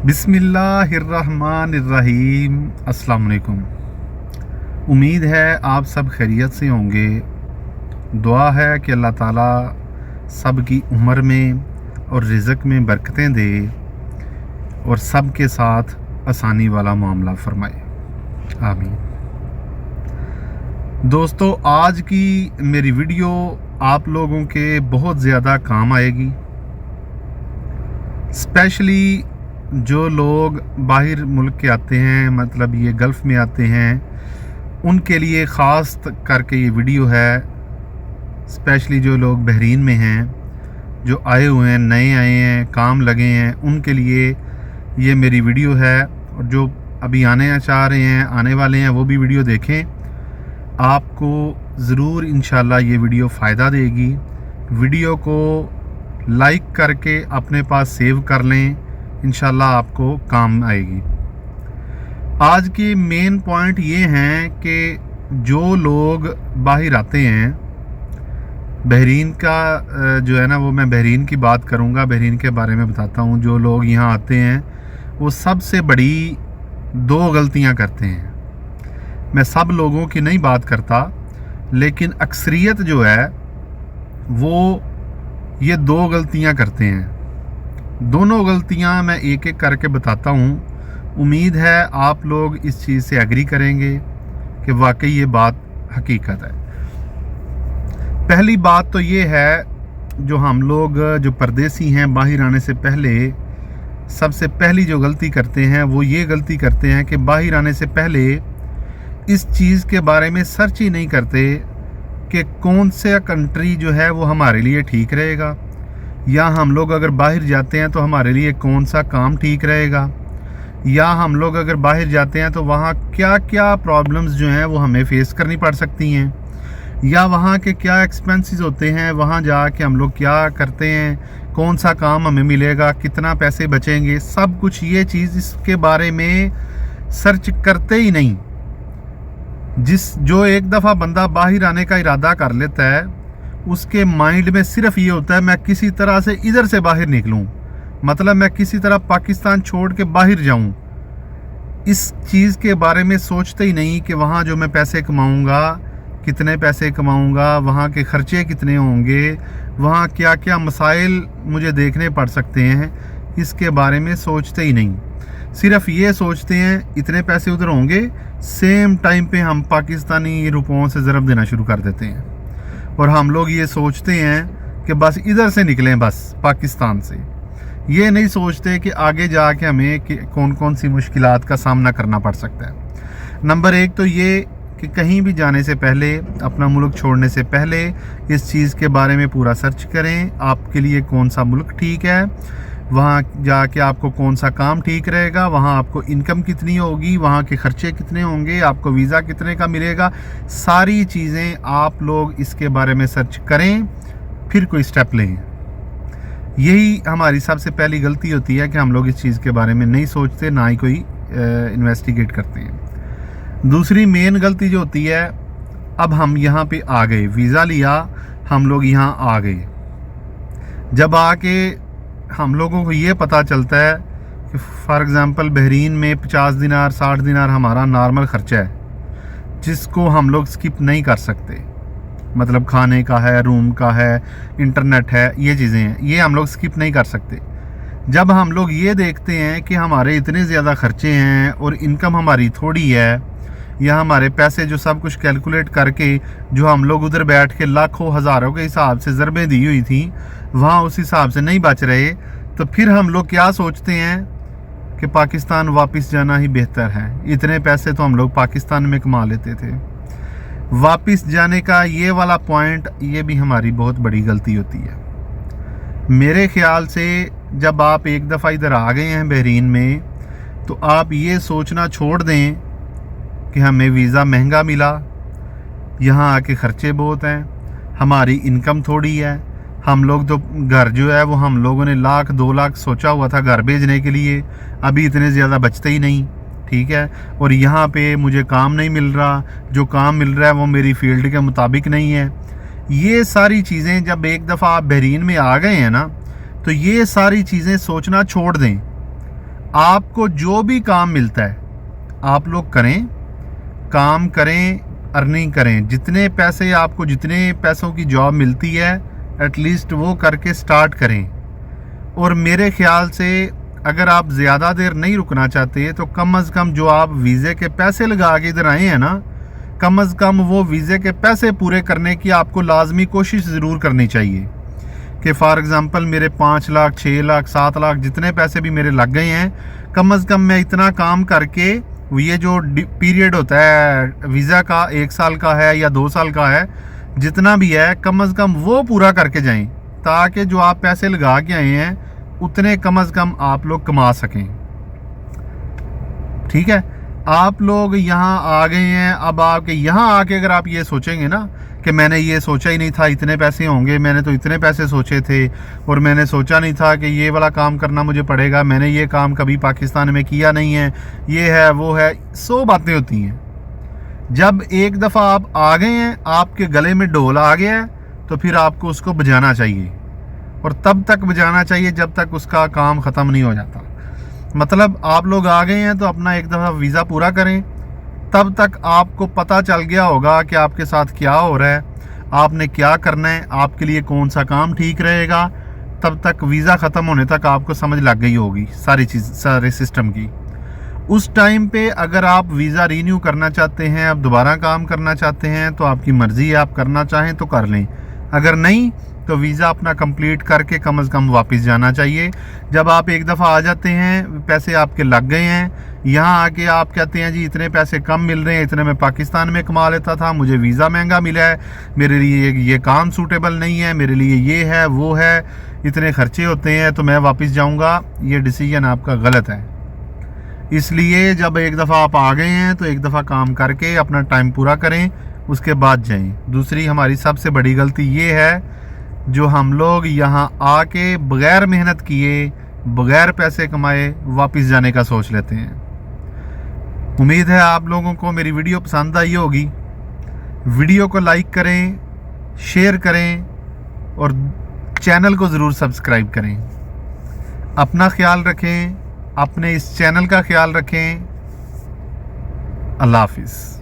बिस्मिल्लाहिर्रहमानिर्रहीम। अस्सलाम वालेकुम। उम्मीद है आप सब खैरियत से होंगे। दुआ है कि अल्लाह ताला सब की उम्र में और रिज़्क़ में बरकतें दे और सब के साथ आसानी वाला मामला फरमाए, आमीन। दोस्तों, आज की मेरी वीडियो आप लोगों के बहुत ज़्यादा काम आएगी। स्पेशली जो लोग बाहर मुल्क के आते हैं, मतलब ये गल्फ़ में आते हैं, उनके लिए ख़ास करके ये वीडियो है। स्पेशली जो लोग बहरीन में हैं, जो आए हुए हैं, नए आए हैं, काम लगे हैं, उनके लिए ये मेरी वीडियो है। और जो अभी आने चाह रहे हैं, आने वाले हैं, वो भी वीडियो देखें। आपको ज़रूर इंशाल्लाह ये वीडियो फ़ायदा देगी। वीडियो को लाइक करके अपने पास सेव कर लें, इंशाल्लाह आपको काम आएगी। आज की मेन पॉइंट ये हैं कि जो लोग बाहर आते हैं, बहरीन का जो है ना, वो मैं बहरीन की बात करूँगा, बहरीन के बारे में बताता हूँ। जो लोग यहाँ आते हैं वो सबसे बड़ी 2 गलतियाँ करते हैं। मैं सब लोगों की नहीं बात करता, लेकिन अक्सरियत जो है वो ये 2 गलतियाँ करते हैं। दोनों गलतियां मैं एक एक करके बताता हूं। उम्मीद है आप लोग इस चीज़ से एग्री करेंगे कि वाकई ये बात हकीकत है। पहली बात तो ये है, जो हम लोग जो परदेसी हैं, बाहर आने से पहले सबसे पहली जो गलती करते हैं वो ये गलती करते हैं कि बाहर आने से पहले इस चीज़ के बारे में सर्च ही नहीं करते कि कौन सा कंट्री जो है वो हमारे लिए ठीक रहेगा, या हम लोग अगर बाहर जाते हैं तो हमारे लिए कौन सा काम ठीक रहेगा, या हम लोग अगर बाहर जाते हैं तो वहाँ क्या क्या प्रॉब्लम्स जो हैं वो हमें फेस करनी पड़ सकती हैं, या वहाँ के क्या एक्सपेंसेस होते हैं, वहाँ जाके हम लोग क्या करते हैं, कौन सा काम हमें मिलेगा, कितना पैसे बचेंगे, सब कुछ ये चीज़ इसके बारे में सर्च करते ही नहीं। जो एक दफ़ा बंदा बाहर आने का इरादा कर लेता है, उसके माइंड में सिर्फ ये होता है मैं किसी तरह से इधर से बाहर निकलूं, मतलब मैं किसी तरह पाकिस्तान छोड़ के बाहर जाऊं। इस चीज़ के बारे में सोचते ही नहीं कि वहाँ जो मैं पैसे कमाऊंगा, कितने पैसे कमाऊंगा, वहाँ के ख़र्चे कितने होंगे, वहाँ क्या क्या मसाइल मुझे देखने पड़ सकते हैं, इसके बारे में सोचते ही नहीं। सिर्फ ये सोचते हैं इतने पैसे उधर होंगे, सेम टाइम पे हम पाकिस्तानी रुपयों से ज़रब देना शुरू कर देते हैं। और हम लोग ये सोचते हैं कि बस इधर से निकलें, बस पाकिस्तान से। ये नहीं सोचते कि आगे जाके हमें कौन कौन सी मुश्किलात का सामना करना पड़ सकता है। नंबर 1 तो ये कि कहीं भी जाने से पहले, अपना मुल्क छोड़ने से पहले इस चीज़ के बारे में पूरा सर्च करें, आपके लिए कौन सा मुल्क ठीक है, वहाँ जाके आपको कौन सा काम ठीक रहेगा, वहाँ आपको इनकम कितनी होगी, वहाँ के ख़र्चे कितने होंगे, आपको वीज़ा कितने का मिलेगा। सारी चीज़ें आप लोग इसके बारे में सर्च करें, फिर कोई स्टेप लें। यही हमारी सबसे पहली गलती होती है कि हम लोग इस चीज़ के बारे में नहीं सोचते, ना ही कोई इन्वेस्टिगेट करते हैं। दूसरी मेन गलती जो होती है, अब हम यहाँ पे आ गए, वीज़ा लिया, हम लोग यहाँ आ गए। जब आके हम लोगों को ये पता चलता है कि फ़ॉर एग्ज़ाम्पल बहरीन में 50 दिनार 60 दिनार हमारा नॉर्मल ख़र्चा है, जिसको हम लोग स्किप नहीं कर सकते। मतलब खाने का है, रूम का है, इंटरनेट है, ये चीज़ें हैं, ये हम लोग स्किप नहीं कर सकते। जब हम लोग ये देखते हैं कि हमारे इतने ज़्यादा ख़र्चे हैं और इनकम हमारी थोड़ी है, या हमारे पैसे जो सब कुछ कैलकुलेट करके जो हम लोग उधर बैठ के लाखों हज़ारों के हिसाब से ज़रबें दी हुई थी, वहाँ उस हिसाब से नहीं बच रहे, तो फिर हम लोग क्या सोचते हैं कि पाकिस्तान वापस जाना ही बेहतर है। इतने पैसे तो हम लोग पाकिस्तान में कमा लेते थे। वापस जाने का ये वाला पॉइंट, ये भी हमारी बहुत बड़ी गलती होती है। मेरे ख़्याल से जब आप एक दफ़ा इधर आ गए हैं बहरीन में, तो आप ये सोचना छोड़ दें कि हमें वीज़ा महंगा मिला, यहाँ आके ख़र्चे बहुत हैं, हमारी इनकम थोड़ी है, हम लोग तो घर जो है वो हम लोगों ने 1,00,000 2 लाख सोचा हुआ था घर भेजने के लिए, अभी इतने ज़्यादा बचते ही नहीं, ठीक है। और यहाँ पे मुझे काम नहीं मिल रहा, जो काम मिल रहा है वो मेरी फील्ड के मुताबिक नहीं है। ये सारी चीज़ें जब एक दफ़ा आप बहरीन में आ गए हैं ना, तो ये सारी चीज़ें सोचना छोड़ दें। आपको जो भी काम मिलता है आप लोग करें, काम करें, अर्निंग करें। जितने पैसे आपको, जितने पैसों की जॉब मिलती है एटलीस्ट वो करके स्टार्ट करें। और मेरे ख्याल से अगर आप ज़्यादा देर नहीं रुकना चाहते तो कम अज़ कम जो आप वीज़े के पैसे लगा के इधर आए हैं ना, कम अज़ कम वो वीज़े के पैसे पूरे करने की आपको लाजमी कोशिश ज़रूर करनी चाहिए। कि फॉर एग्ज़ाम्पल मेरे 5 लाख, 6 लाख, 7 लाख जितने पैसे भी मेरे लग गए हैं, कम अज़ कम मैं इतना काम करके ये जो पीरियड होता है वीज़ा का 1 साल का है या 2 साल का है, जितना भी है कम अज़ कम वो पूरा करके जाएं, ताकि जो आप पैसे लगा के आए हैं उतने कम अज़ कम आप लोग कमा सकें। ठीक है, आप लोग यहाँ आ गए हैं, अब आपके यहाँ आके अगर आप ये सोचेंगे ना कि मैंने ये सोचा ही नहीं था इतने पैसे होंगे, मैंने तो इतने पैसे सोचे थे और मैंने सोचा नहीं था कि ये वाला काम करना मुझे पड़ेगा, मैंने ये काम कभी पाकिस्तान में किया नहीं है, ये है वो है, 100 बातें होती हैं। जब एक दफ़ा आप आ गए हैं, आपके गले में ढोल आ गया है, तो फिर आपको उसको बजाना चाहिए और तब तक बजाना चाहिए जब तक उसका काम ख़त्म नहीं हो जाता। मतलब आप लोग आ गए हैं तो अपना एक दफ़ा वीज़ा पूरा करें, तब तक आपको पता चल गया होगा कि आपके साथ क्या हो रहा है, आपने क्या करना है, आपके लिए कौन सा काम ठीक रहेगा। तब तक वीज़ा ख़त्म होने तक आपको समझ लग गई होगी सारी चीज़, सारे सिस्टम की। उस टाइम पे अगर आप वीज़ा रीन्यू करना चाहते हैं, आप दोबारा काम करना चाहते हैं, तो आपकी मर्ज़ी है, आप करना चाहें तो कर लें, अगर नहीं तो वीज़ा अपना कंप्लीट करके कम से कम वापस जाना चाहिए। जब आप एक दफ़ा आ जाते हैं, पैसे आपके लग गए हैं, यहाँ आके आप कहते हैं जी इतने पैसे कम मिल रहे हैं, इतने मैं पाकिस्तान में कमा लेता था, मुझे वीज़ा महंगा मिला है, मेरे लिए ये काम सूटेबल नहीं है, मेरे लिए ये है वो है, इतने खर्चे होते हैं, तो मैं वापस जाऊँगा, ये डिसीजन आपका गलत है। इसलिए जब एक दफ़ा आप आ गए हैं तो एक दफ़ा काम करके अपना टाइम पूरा करें, उसके बाद जाएं। दूसरी हमारी सबसे बड़ी गलती ये है जो हम लोग यहाँ आके बग़ैर मेहनत किए, बग़ैर पैसे कमाए वापस जाने का सोच लेते हैं। उम्मीद है आप लोगों को मेरी वीडियो पसंद आई होगी। वीडियो को लाइक करें, शेयर करें और चैनल को ज़रूर सब्सक्राइब करें। अपना ख्याल रखें, अपने इस चैनल का ख्याल रखें। अल्लाह हाफिज़।